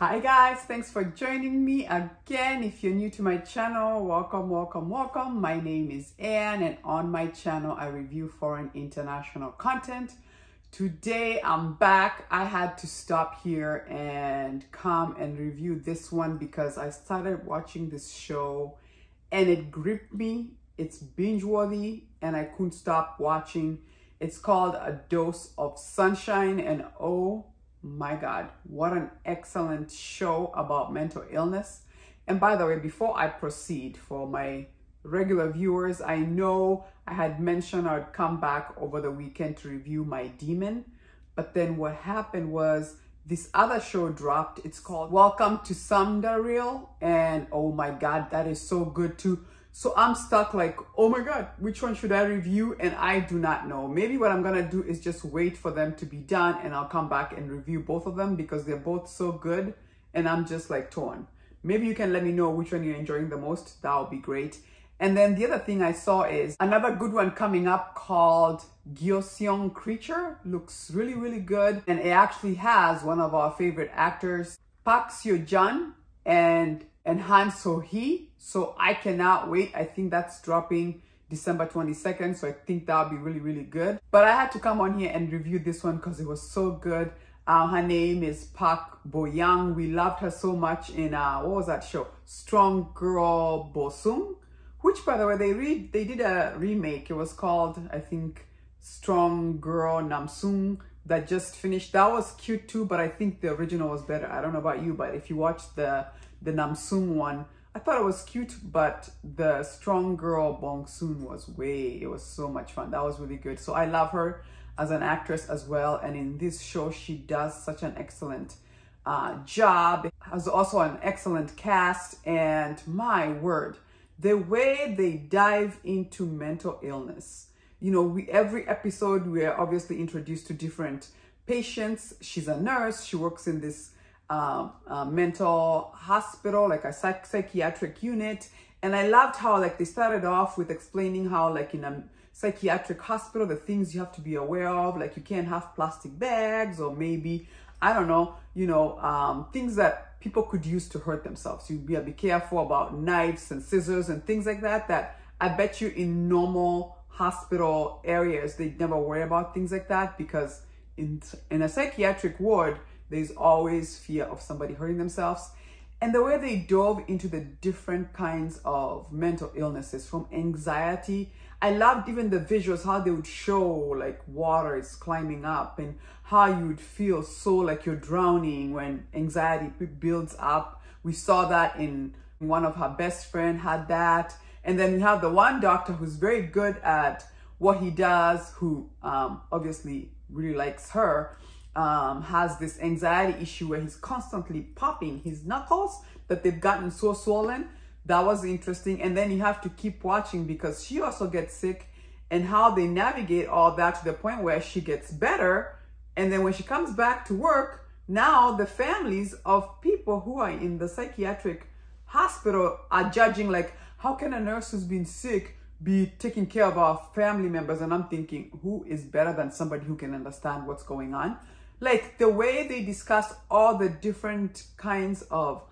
Hi guys, thanks for joining me again. If you're new to my channel, welcome. My name is Anne, and on my channel I review foreign international content. Today I'm back. I had to stop here and come and review this one because I started watching this show and it gripped me. It's binge worthy and I couldn't stop watching. It's called A Dose of Sunshine, and oh my God, what an excellent show about mental illness. And by the way, before I proceed, for my regular viewers, I know I had mentioned I'd come back over the weekend to review My Demon, but then what happened was this other show dropped. It's called Welcome to Sunderreal, and oh my God, that is so good too. So I'm stuck like, oh my God, which one should I review? And I do not know. Maybe what I'm gonna do is just wait for them to be done and I'll come back and review both of them because they're both so good and I'm just like torn. Maybe you can let me know which one you're enjoying the most. That would be great. And then the other thing I saw is another good one coming up called Gyeoseong Creature. Looks really good. And it actually has one of our favorite actors, Park Seo-joon and Han So-hee. So I cannot wait. I think that's dropping December 22nd. So I think that'll be really good. But I had to come on here and review this one because it was so good. Her name is Park Bo-young. We loved her so much in, what was that show? Strong Girl Bosung, which by the way, they did a remake. It was called, I think, Strong Girl Namsung, that just finished. That was cute too, but I think the original was better. I don't know about you, but if you watched the Namsung one, I thought it was cute, but the Strong Girl Bong-soon it was so much fun. That was really good. So I love her as an actress as well. And in this show, she does such an excellent job. Has also an excellent cast. And my word, the way they dive into mental illness. You know, every episode, we are obviously introduced to different patients. She's a nurse. She works in this mental hospital, like a psychiatric unit. And I loved how like they started off with explaining how like in a psychiatric hospital, the things you have to be aware of, like you can't have plastic bags, or maybe, I don't know, things that people could use to hurt themselves. You be careful about knives and scissors and things like that, that I bet you in normal hospital areas, they never worry about things like that, because in a psychiatric ward, there's always fear of somebody hurting themselves. And the way they dove into the different kinds of mental illnesses, from anxiety, I loved even the visuals, how they would show like water is climbing up and how you would feel so like you're drowning when anxiety builds up. We saw that in one of her best friend had that. And then we have the one doctor who's very good at what he does, who obviously really likes her, has this anxiety issue where he's constantly popping his knuckles that they've gotten so swollen. That was interesting. And then you have to keep watching because she also gets sick, and how they navigate all that to the point where she gets better. And then when she comes back to work, now the families of people who are in the psychiatric hospital are judging like, how can a nurse who's been sick be taking care of our family members? And I'm thinking, who is better than somebody who can understand what's going on? Like the way they discuss all the different kinds of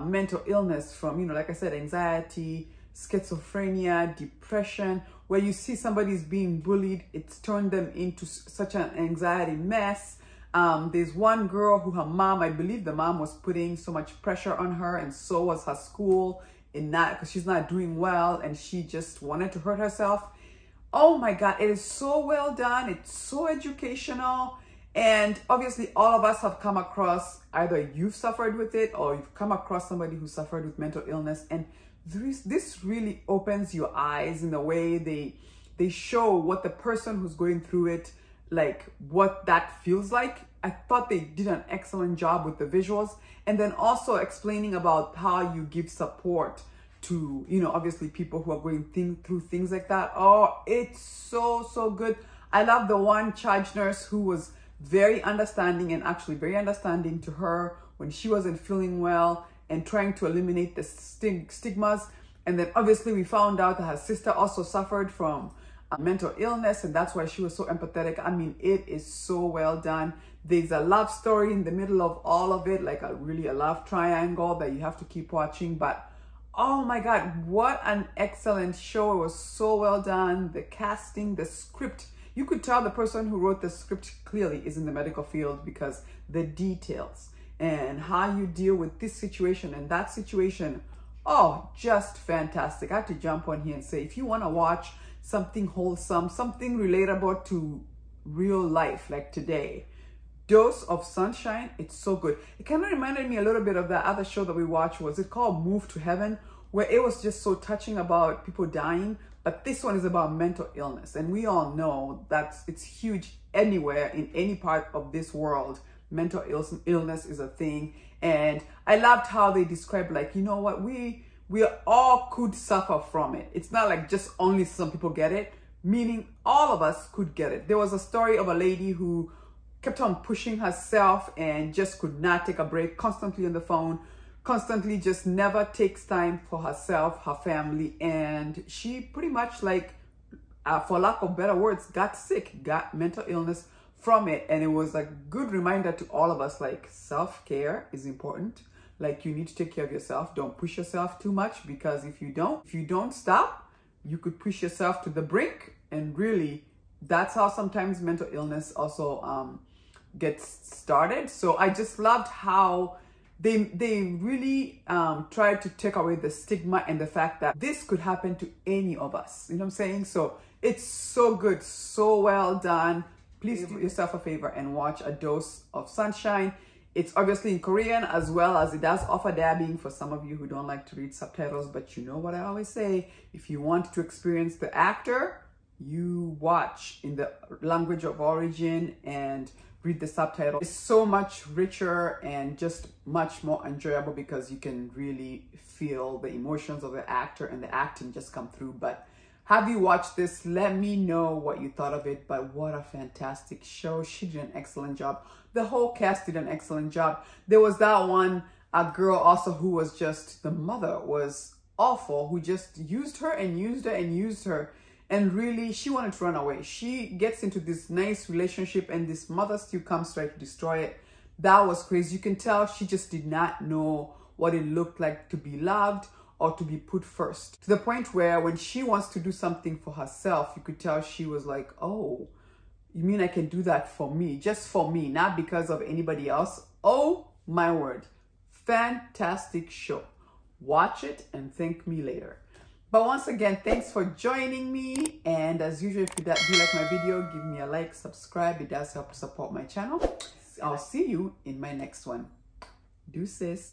mental illness, from, like I said, anxiety, schizophrenia, depression, where you see somebody's being bullied, it's turned them into such an anxiety mess. There's one girl who her mom, I believe the mom was putting so much pressure on her, and so was her school, in that because she's not doing well and she just wanted to hurt herself. Oh my God, it is so well done. It's so educational. And obviously all of us have come across, either you've suffered with it or you've come across somebody who suffered with mental illness. And this really opens your eyes in the way they show what the person who's going through it, like what that feels like. I thought they did an excellent job with the visuals, and then also explaining about how you give support to, obviously people who are going through things like that. Oh, it's so good. I love the one charge nurse who was very understanding, and actually very understanding to her when she wasn't feeling well, and trying to eliminate the stigmas. And then obviously we found out that her sister also suffered from mental illness, and that's why she was so empathetic. I mean, it is so well done. There's a love story in the middle of all of it, like a love triangle that you have to keep watching. But oh my God, what an excellent show. It was so well done. The casting, the script, you could tell the person who wrote the script clearly is in the medical field, because the details and how you deal with this situation and that situation, oh, just fantastic. I had to jump on here and say, if you want to watch something wholesome, something relatable to real life like today, Dose of Sunshine, it's so good. It kind of reminded me a little bit of that other show that we watched. Was it called Move to Heaven? Where it was just so touching about people dying. But this one is about mental illness. And we all know that it's huge anywhere in any part of this world. Mental illness is a thing. And I loved how they described, like, you know what, we all could suffer from it. It's not like just only some people get it, meaning all of us could get it. There was a story of a lady who kept on pushing herself and just could not take a break, constantly on the phone, constantly just never takes time for herself, her family. And she pretty much, like, for lack of better words, got sick, got mental illness from it. And it was a good reminder to all of us, like, self-care is important. Like, you need to take care of yourself. Don't push yourself too much, because if you don't stop, you could push yourself to the brink. And really, that's how sometimes mental illness also gets started. So I just loved how they really tried to take away the stigma and the fact that this could happen to any of us. You know what I'm saying? So it's so good, so well done. Please do yourself a favor and watch A Dose of Sunshine. It's obviously in Korean, as well as it does offer dabbing for some of you who don't like to read subtitles. But you know what I always say, if you want to experience the actor, you watch in the language of origin and read the subtitle. It's so much richer and just much more enjoyable, because you can really feel the emotions of the actor and the acting just come through. But have you watched this? Let me know what you thought of it. But what a fantastic show. She did an excellent job. The whole cast did an excellent job. There was that one, a girl also who was just, the mother was awful, who just used her and used her and used her. And really, she wanted to run away. She gets into this nice relationship and this mother still comes trying to destroy it. That was crazy. You can tell she just did not know what it looked like to be loved or to be put first. To the point where when she wants to do something for herself, you could tell she was like, oh, you mean I can do that for me? Just for me, not because of anybody else? Oh my word. Fantastic show. Watch it and thank me later. But once again, thanks for joining me. And as usual, if you do like my video, give me a like, subscribe. It does help to support my channel. I'll see you in my next one. Deuces.